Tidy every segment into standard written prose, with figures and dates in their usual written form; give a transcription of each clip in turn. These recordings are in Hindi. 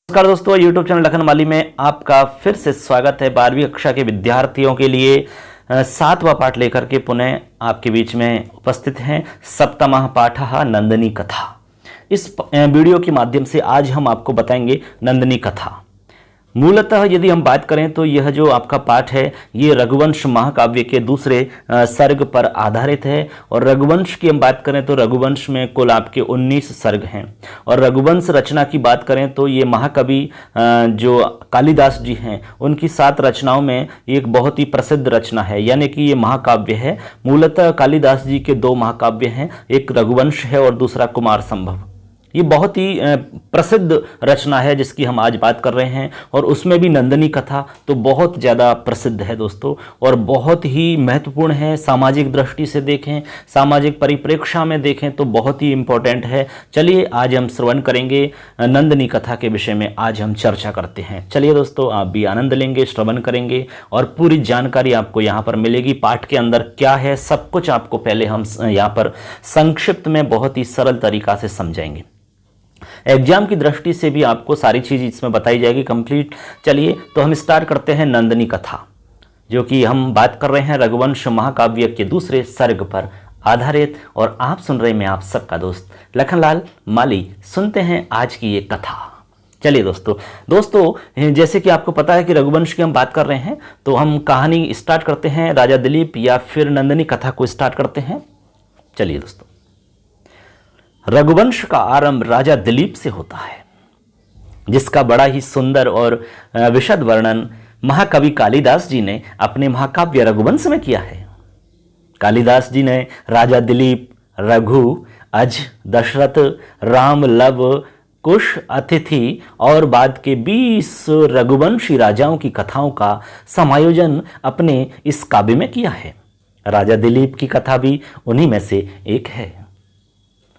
नमस्कार दोस्तों, YouTube चैनल लखनमाली में आपका फिर से स्वागत है। 12वीं कक्षा के विद्यार्थियों के लिए 7वां पाठ लेकर के पुनः आपके बीच में उपस्थित हैं। सप्तमः पाठः नंदिनी कथा। इस वीडियो के माध्यम से आज हम आपको बताएंगे नंदिनी कथा। मूलतः यदि हम बात करें तो यह जो आपका पाठ है ये रघुवंश महाकाव्य के दूसरे सर्ग पर आधारित है। और रघुवंश की हम बात करें तो रघुवंश में कुल आपके 19 सर्ग हैं। और रघुवंश रचना की बात करें तो ये महाकवि जो कालिदास जी हैं उनकी 7 रचनाओं में एक बहुत ही प्रसिद्ध रचना है, यानी कि ये महाकाव्य है। मूलतः कालिदास जी के 2 महाकाव्य हैं, एक रघुवंश है और दूसरा कुमार संभव। ये बहुत ही प्रसिद्ध रचना है जिसकी हम आज बात कर रहे हैं। और उसमें भी नंदिनी कथा तो बहुत ज़्यादा प्रसिद्ध है दोस्तों, और बहुत ही महत्वपूर्ण है। सामाजिक दृष्टि से देखें, सामाजिक परिप्रेक्ष्य में देखें तो बहुत ही इम्पोर्टेंट है। चलिए आज हम श्रवण करेंगे नंदिनी कथा के विषय में, आज हम चर्चा करते हैं। चलिए दोस्तों, आप भी आनंद लेंगे, श्रवण करेंगे और पूरी जानकारी आपको यहाँ पर मिलेगी। पाठ के अंदर क्या है सब कुछ आपको पहले हम यहाँ पर संक्षिप्त में बहुत ही सरल तरीका से समझाएंगे। एग्जाम की दृष्टि से भी आपको सारी चीज़ इसमें बताई जाएगी कंप्लीट। चलिए तो हम स्टार्ट करते हैं नंदिनी कथा, जो कि हम बात कर रहे हैं रघुवंश महाकाव्य के दूसरे सर्ग पर आधारित। और आप सुन रहे हैं, मैं आप सबका दोस्त लखनलाल माली। सुनते हैं आज की ये कथा। चलिए दोस्तों, जैसे कि आपको पता है कि रघुवंश की हम बात कर रहे हैं, तो हम कहानी स्टार्ट करते हैं राजा दिलीप या फिर नंदिनी कथा को स्टार्ट करते हैं। चलिए दोस्तों, रघुवंश का आरंभ राजा दिलीप से होता है, जिसका बड़ा ही सुंदर और विशद वर्णन महाकवि कालिदास जी ने अपने महाकाव्य रघुवंश में किया है। कालिदास जी ने राजा दिलीप, रघु, अज, दशरथ, राम, लव, कुश, अतिथि और बाद के 20 रघुवंशी राजाओं की कथाओं का समायोजन अपने इस काव्य में किया है। राजा दिलीप की कथा भी उन्हीं में से एक है।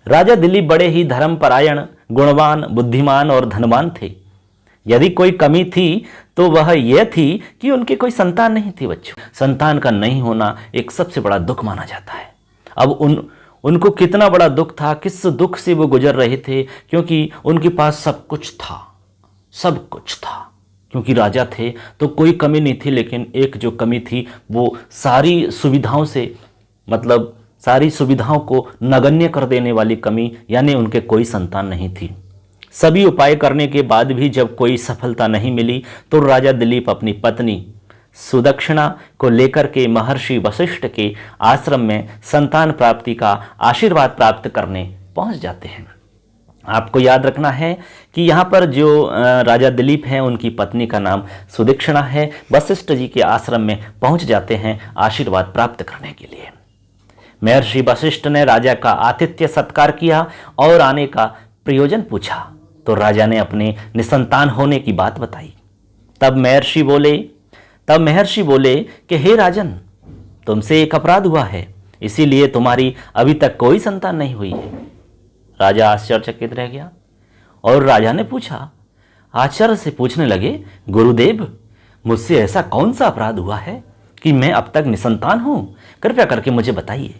राजा दिलीप बड़े ही धर्मपरायण, गुणवान, बुद्धिमान और धनवान थे। यदि कोई कमी थी तो वह यह थी कि उनके कोई संतान नहीं थी। बच्चों, संतान का नहीं होना एक सबसे बड़ा दुख माना जाता है। अब उनको कितना बड़ा दुख था, किस दुख से वो गुजर रहे थे, क्योंकि उनके पास सब कुछ था, सब कुछ था। क्योंकि राजा थे तो कोई कमी नहीं थी, लेकिन एक जो कमी थी वो सारी सुविधाओं से, मतलब सारी सुविधाओं को नगण्य कर देने वाली कमी, यानी उनके कोई संतान नहीं थी। सभी उपाय करने के बाद भी जब कोई सफलता नहीं मिली तो राजा दिलीप अपनी पत्नी सुदक्षिणा को लेकर के महर्षि वशिष्ठ के आश्रम में संतान प्राप्ति का आशीर्वाद प्राप्त करने पहुंच जाते हैं। आपको याद रखना है कि यहाँ पर जो राजा दिलीप हैं उनकी पत्नी का नाम सुदक्षिणा है। वशिष्ठ जी के आश्रम में पहुंच जाते हैं आशीर्वाद प्राप्त करने के लिए। महर्षि वशिष्ठ ने राजा का आतिथ्य सत्कार किया और आने का प्रयोजन पूछा, तो राजा ने अपने निसंतान होने की बात बताई। तब महर्षि बोले कि हे राजन, तुमसे एक अपराध हुआ है, इसीलिए तुम्हारी अभी तक कोई संतान नहीं हुई है। राजा आश्चर्यचकित रह गया और राजा ने पूछा, आश्चर्य से पूछने लगे, गुरुदेव, मुझसे ऐसा कौन सा अपराध हुआ है कि मैं अब तक निसंतान हूं? कृपया करके मुझे बताइए।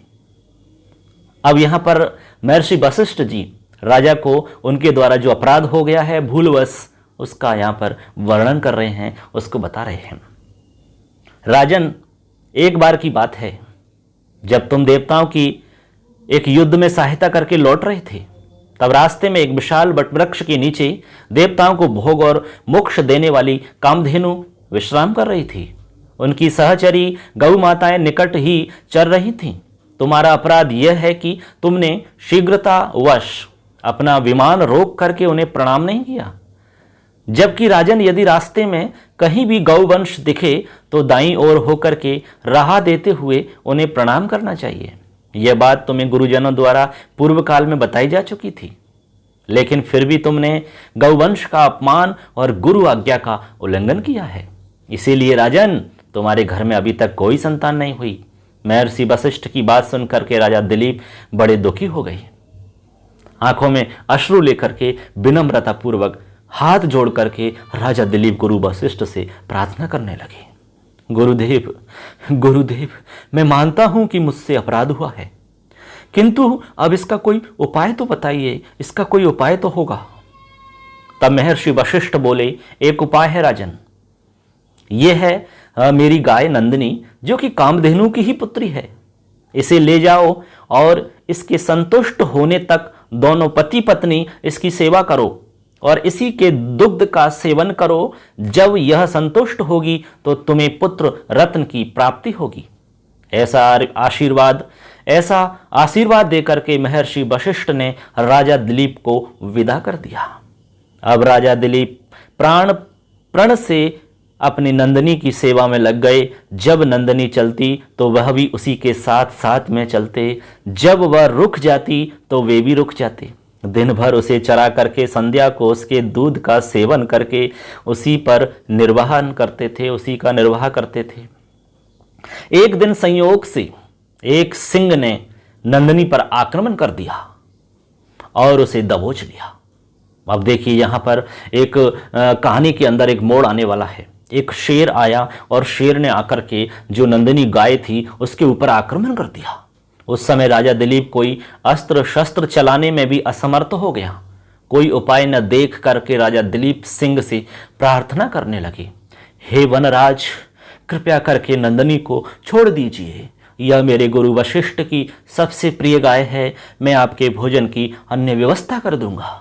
अब यहां पर महर्षि वशिष्ठ जी राजा को उनके द्वारा जो अपराध हो गया है भूलवश, उसका यहां पर वर्णन कर रहे हैं, उसको बता रहे हैं। राजन, एक बार की बात है, जब तुम देवताओं की एक युद्ध में सहायता करके लौट रहे थे, तब रास्ते में एक विशाल वटवृक्ष के नीचे देवताओं को भोग और मोक्ष देने वाली कामधेनु विश्राम कर रही थी। उनकी सहचरी गौ माताएं निकट ही चर रही थीं। तुम्हारा अपराध यह है कि तुमने शीघ्रतावश अपना विमान रोक करके उन्हें प्रणाम नहीं किया। जबकि राजन, यदि रास्ते में कहीं भी गौवंश दिखे तो दाईं ओर होकर के राह देते हुए उन्हें प्रणाम करना चाहिए। यह बात तुम्हें गुरुजनों द्वारा पूर्व काल में बताई जा चुकी थी, लेकिन फिर भी तुमने गौवंश का अपमान और गुरु आज्ञा का उल्लंघन किया है। इसीलिए राजन, तुम्हारे घर में अभी तक कोई संतान नहीं हुई। महर्षि वशिष्ठ की बात सुनकर के राजा दिलीप बड़े दुखी हो गए। आंखों में अश्रु लेकर के विनम्रता पूर्वक हाथ जोड़ करके राजा दिलीप गुरु वशिष्ठ से प्रार्थना करने लगे, गुरुदेव, मैं मानता हूं कि मुझसे अपराध हुआ है, किंतु अब इसका कोई उपाय तो बताइए, इसका कोई उपाय तो होगा। तब महर्षि वशिष्ठ बोले, एक उपाय है राजन। ये है मेरी गाय नंदिनी, जो कि कामधेनु की ही पुत्री है। इसे ले जाओ और इसके संतुष्ट होने तक दोनों पति पत्नी इसकी सेवा करो और इसी के दुग्ध का सेवन करो। जब यह संतुष्ट होगी तो तुम्हें पुत्र रत्न की प्राप्ति होगी। ऐसा आशीर्वाद देकर के महर्षि वशिष्ठ ने राजा दिलीप को विदा कर दिया। अब राजा दिलीप प्रण से अपनी नंदिनी की सेवा में लग गए। जब नंदिनी चलती तो वह भी उसी के साथ साथ में चलते। जब वह रुक जाती तो वे भी रुक जाते। दिन भर उसे चरा करके संध्या को उसके दूध का सेवन करके उसी का निर्वाह करते थे। एक दिन संयोग से एक सिंह ने नंदिनी पर आक्रमण कर दिया और उसे दबोच लिया। अब देखिए, यहां पर एक कहानी के अंदर एक मोड़ आने वाला है। एक शेर आया और शेर ने आकर के जो नंदिनी गाय थी उसके ऊपर आक्रमण कर दिया। उस समय राजा दिलीप कोई अस्त्र शस्त्र चलाने में भी असमर्थ हो गया। कोई उपाय न देख करके राजा दिलीप सिंह से प्रार्थना करने लगे, हे वनराज, कृपया करके नंदिनी को छोड़ दीजिए। यह मेरे गुरु वशिष्ठ की सबसे प्रिय गाय है। मैं आपके भोजन की अन्य व्यवस्था कर दूंगा।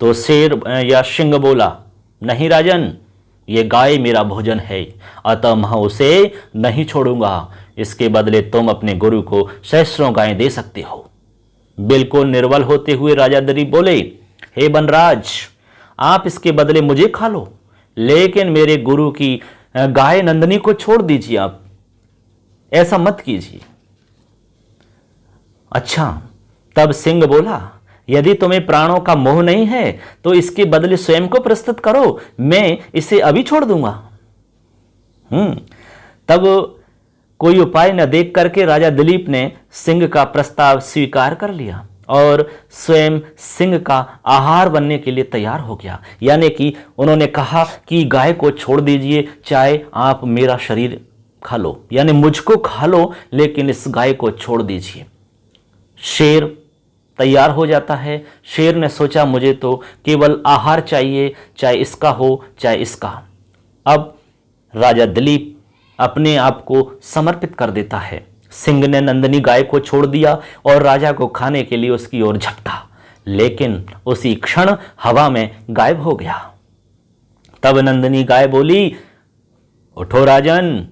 तो शेर या सिंह बोला, नहीं राजन, ये गाय मेरा भोजन है, अतः मैं उसे नहीं छोड़ूंगा। इसके बदले तुम अपने गुरु को सहस्रों गायें दे सकते हो। बिल्कुल निर्बल होते हुए राजा दिलीप बोले, हे वनराज, आप इसके बदले मुझे खा लो, लेकिन मेरे गुरु की गाय नंदिनी को छोड़ दीजिए। आप ऐसा मत कीजिए। अच्छा, तब सिंह बोला, यदि तुम्हें प्राणों का मोह नहीं है तो इसके बदले स्वयं को प्रस्तुत करो, मैं इसे अभी छोड़ दूंगा। तब कोई उपाय न देख करके राजा दिलीप ने सिंह का प्रस्ताव स्वीकार कर लिया और स्वयं सिंह का आहार बनने के लिए तैयार हो गया। यानी कि उन्होंने कहा कि गाय को छोड़ दीजिए, चाहे आप मेरा शरीर खा लो, यानी मुझको खा लो, लेकिन इस गाय को छोड़ दीजिए। शेर तैयार हो जाता है। शेर ने सोचा, मुझे तो केवल आहार चाहिए, चाहे इसका हो चाहे इसका। अब राजा दिलीप अपने आप को समर्पित कर देता है। सिंह ने नंदिनी गाय को छोड़ दिया और राजा को खाने के लिए उसकी ओर झपटा, लेकिन उसी क्षण हवा में गायब हो गया। तब नंदिनी गाय बोली, उठो राजन,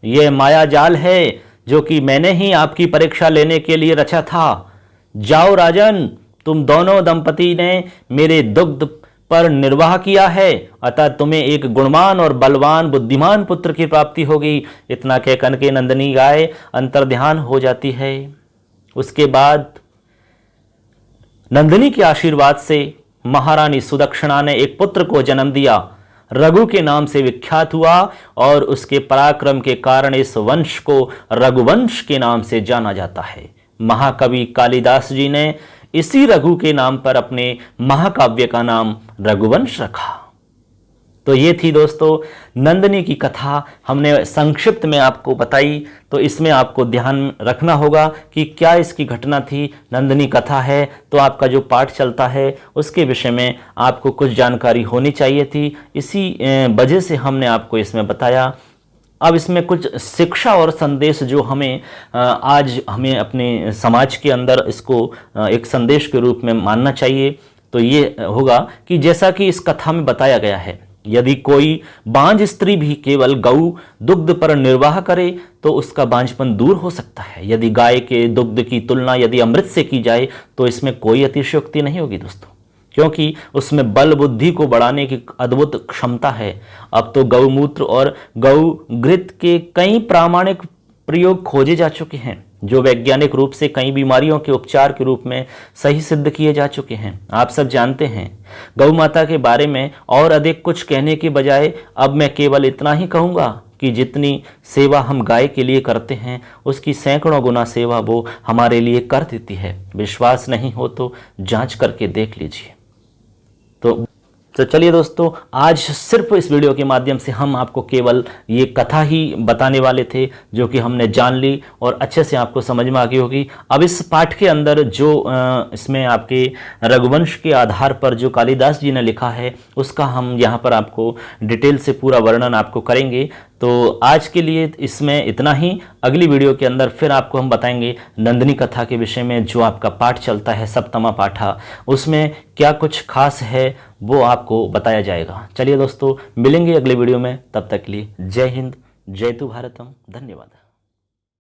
यह माया जाल है जो कि मैंने ही आपकी परीक्षा लेने के लिए रचा था। जाओ राजन, तुम दोनों दंपति ने मेरे दुग्ध पर निर्वाह किया है, अतः तुम्हें एक गुणवान और बलवान बुद्धिमान पुत्र की प्राप्ति होगी। इतना कहकर के नंदिनी गाय अंतर्ध्यान हो जाती है। उसके बाद नंदिनी के आशीर्वाद से महारानी सुदक्षिणा ने एक पुत्र को जन्म दिया। रघु के नाम से विख्यात हुआ और उसके पराक्रम के कारण इस वंश को रघुवंश के नाम से जाना जाता है। महाकवि कालिदास जी ने इसी रघु के नाम पर अपने महाकाव्य का नाम रघुवंश रखा। तो ये थी दोस्तों नंदिनी की कथा, हमने संक्षिप्त में आपको बताई। तो इसमें आपको ध्यान रखना होगा कि क्या इसकी घटना थी। नंदिनी कथा है तो आपका जो पाठ चलता है उसके विषय में आपको कुछ जानकारी होनी चाहिए थी। इसी वजह से हमने आपको इसमें बताया। अब इसमें कुछ शिक्षा और संदेश जो आज हमें अपने समाज के अंदर इसको एक संदेश के रूप में मानना चाहिए, तो ये होगा कि जैसा कि इस कथा में बताया गया है, यदि कोई बांझ स्त्री भी केवल गौ दुग्ध पर निर्वाह करे तो उसका बांझपन दूर हो सकता है। यदि गाय के दुग्ध की तुलना यदि अमृत से की जाए तो इसमें कोई अतिशयोक्ति नहीं होगी दोस्तों, क्योंकि उसमें बल बुद्धि को बढ़ाने की अद्भुत क्षमता है। अब तो गौमूत्र और गौ घृत के कई प्रामाणिक प्रयोग खोजे जा चुके हैं, जो वैज्ञानिक रूप से कई बीमारियों के उपचार के रूप में सही सिद्ध किए जा चुके हैं। आप सब जानते हैं। गौ माता के बारे में और अधिक कुछ कहने के बजाय अब मैं केवल इतना ही कहूँगा कि जितनी सेवा हम गाय के लिए करते हैं उसकी सैकड़ों गुना सेवा वो हमारे लिए कर देती है। विश्वास नहीं हो तो जांच करके देख लीजिए। तो तो चलिए दोस्तों, आज सिर्फ इस वीडियो के माध्यम से हम आपको केवल ये कथा ही बताने वाले थे, जो कि हमने जान ली और अच्छे से आपको समझ में आ गई होगी। अब इस पाठ के अंदर जो इसमें आपके रघुवंश के आधार पर जो कालिदास जी ने लिखा है, उसका हम यहाँ पर आपको डिटेल से पूरा वर्णन आपको करेंगे। तो आज के लिए इसमें इतना ही। अगली वीडियो के अंदर फिर आपको हम बताएंगे नंदिनी कथा के विषय में, जो आपका पाठ चलता है सप्तमा पाठा, उसमें क्या कुछ खास है वो आपको बताया जाएगा। चलिए दोस्तों, मिलेंगे अगले वीडियो में, तब तक के लिए जय हिंद, जय तु भारतम, धन्यवाद।